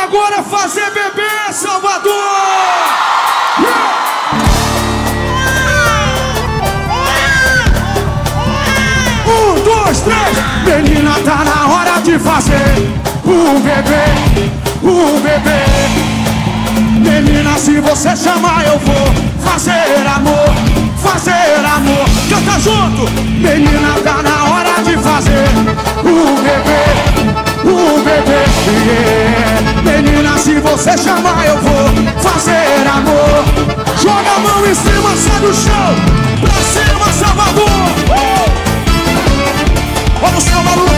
agora fazer bebê, Salvador! Um, dois, três! Menina, tá na hora de fazer um bebê, um bebê. Menina, se você chamar eu vou fazer amor, fazer amor. Canta junto! Menina, tá na hora de fazer um bebê, um bebê. Yeah. Menina, se você chamar eu vou fazer amor. Joga a mão em cima, sai do chão. Pra cima, Salvador. Olha o seu maluco.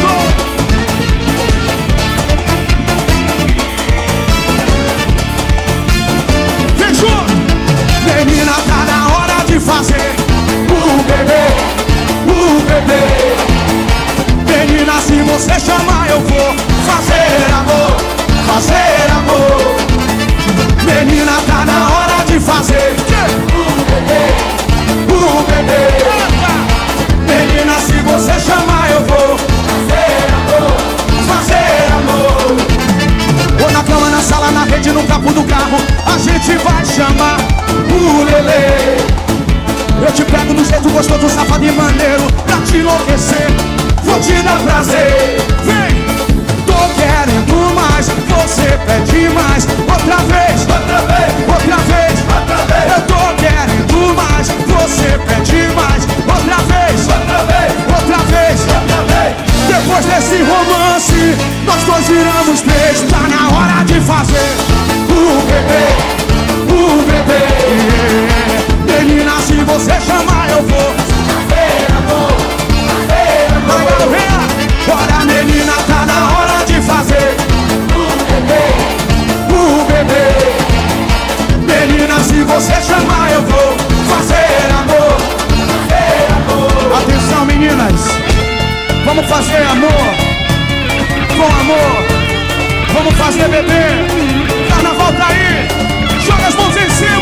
Menina, tá na hora de fazer um bebê, um bebê. Menina, se você chamar eu vou fazer amor, fazer amor. Menina, tá na hora de fazer um bebê, um bebê. Menina, se você chamar eu vou fazer amor, fazer amor. Ou na cama, na sala, na rede, no capô do carro, a gente vai chamar o Lelê. Eu te pego no jeito gostoso, safado e maneiro, pra te enlouquecer, vou te dar prazer. Vem! Tô querendo mais, você pede mais. Outra vez, outra vez, outra vez, outra vez. Eu tô querendo mais, você pede mais. Outra vez, outra vez, outra vez, outra vez. Depois desse romance, nós dois viramos três. Tá na hora de fazer o bebê, o bebê. Menina, se você chamar eu vou fazer amor, fazer amor. Olha, menina, tá na hora de fazer o bebê, menina, se você chamar eu vou fazer amor, fazer amor. Atenção, meninas, vamos fazer amor, com amor. Vamos fazer bebê. Carnaval tá aí, joga as mãos em cima.